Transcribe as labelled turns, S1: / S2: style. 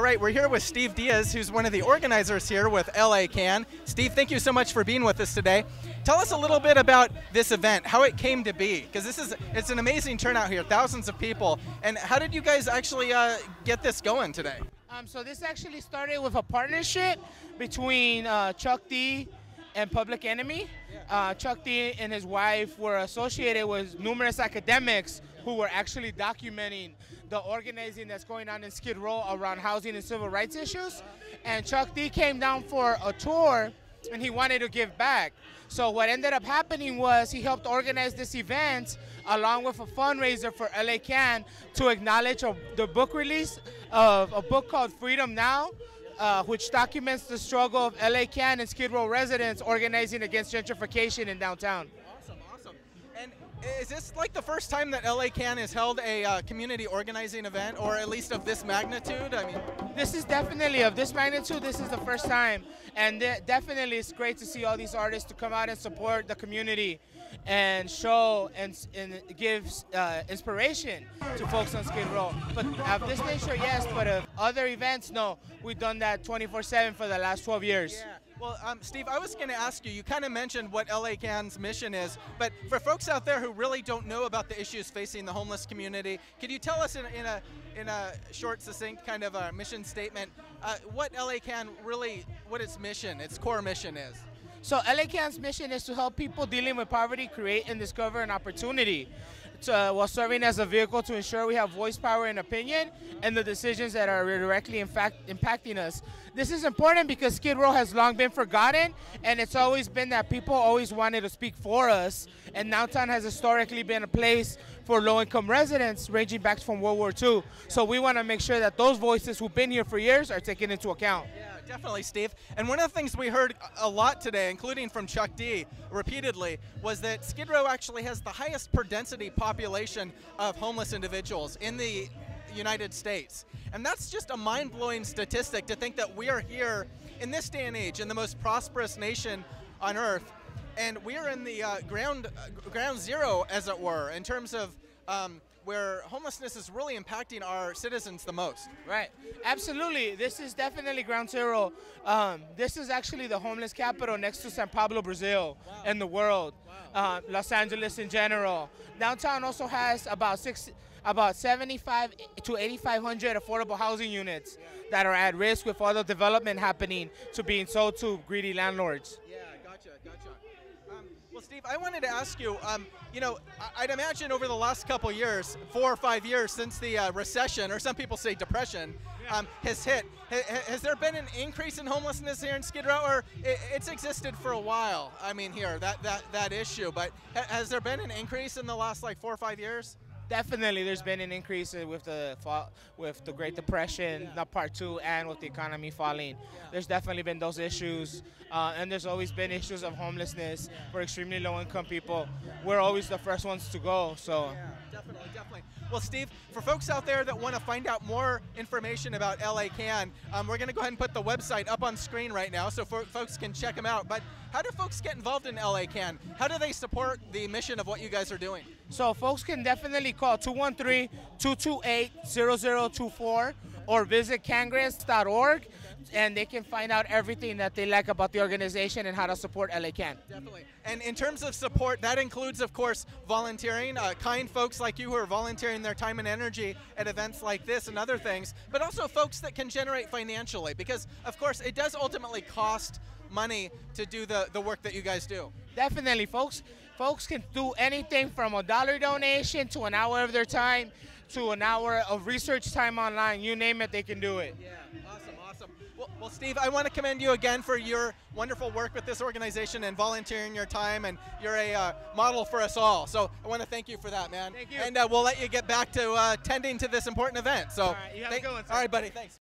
S1: All right, we're here with Steve Diaz, who's one of the organizers here with LA Can. Steve, thank you so much for being with us today. Tell us a little bit about this event, how it came to be, because it's an amazing turnout here, thousands of people. And how did you guys actually get this going today?
S2: So this actually started with a partnership between Chuck D and Public Enemy. Chuck D and his wife were associated with numerous academics who were actually documenting the organizing that's going on in Skid Row around housing and civil rights issues. And Chuck D came down for a tour and he wanted to give back. So what ended up happening was he helped organize this event along with a fundraiser for LA Can to acknowledge the book release of a book called Freedom Now, which documents the struggle of LA Can and Skid Row residents organizing against gentrification in downtown.
S1: Awesome, awesome. And is this like the first time that LA Can has held a community organizing event, or at least of this magnitude? I mean,
S2: this is definitely of this magnitude. This is the first time, and definitely it's great to see all these artists to come out and support the community and show and give inspiration to folks on Skid Row. But of this nature, yes, but of other events, no. We've done that 24/7 for the last 12 years.
S1: Yeah. Well, Steve, I was going to ask you, you kind of mentioned what LA Can's mission is, but for folks out there who really don't know about the issues facing the homeless community, could you tell us in a short, succinct kind of a mission statement what LA Can really, what its mission, its core mission is?
S2: So LA Can's mission is to help people dealing with poverty create and discover an opportunity while serving as a vehicle to ensure we have voice, power, and opinion in the decisions that are directly impacting us. This is important because Skid Row has long been forgotten, and it's always been that people always wanted to speak for us, and downtown has historically been a place for low-income residents ranging back from World War II. So we want to make sure that those voices who've been here for years are taken into account.
S1: Yeah, definitely, Steve. And one of the things we heard a lot today, including from Chuck D repeatedly, was that Skid Row actually has the highest per density population of homeless individuals in the United States. And that's just a mind-blowing statistic to think that we are here in this day and age in the most prosperous nation on earth, and we are in the ground zero, as it were, in terms of where homelessness is really impacting our citizens the most.
S2: Right, absolutely. This is definitely ground zero. This is actually the homeless capital next to San Pablo, Brazil, in the world. Los Angeles in general. Downtown also has about 75 to 8,500 affordable housing units that are at risk with all the development happening to being sold to greedy landlords.
S1: Yeah, gotcha. Well, Steve, I wanted to ask you, you know, I'd imagine over the last couple years, 4 or 5 years since the recession, or some people say depression, has hit, has there been an increase in homelessness here in Skid Row, or it's existed for a while? I mean, here, that issue, but has there been an increase in the last like 4 or 5 years?
S2: Definitely, there's been an increase with the Great Depression, the Part 2, and with the economy falling. There's definitely been those issues, and there's always been issues of homelessness for extremely low-income people. We're always the first ones to go. So.
S1: Yeah, definitely. Well, Steve, for folks out there that want to find out more information about LA Can, we're going to go ahead and put the website up on screen right now so folks can check them out. But how do folks get involved in LA Can? How do they support the mission of what you guys are doing?
S2: So folks can definitely call 213-228-0024 or visit cangress.org, and they can find out everything that they like about the organization and how to support LA Can.
S1: Definitely. And in terms of support, that includes, of course, volunteering, kind folks like you who are volunteering their time and energy at events like this and other things, but also folks that can generate financially, because, of course, it does ultimately cost money to do the work that you guys do.
S2: Definitely, folks. Folks can do anything from a $1 donation to an hour of their time to an hour of research time online. You name it, they can do it.
S1: Yeah, awesome. Well, Steve, I want to commend you again for your wonderful work with this organization and volunteering your time, and you're a model for us all. So I want to thank you for that, man.
S2: Thank you.
S1: And we'll let you get back to tending to this important event. So,
S2: all right, you have a good one, sir.
S1: All right, buddy, thanks.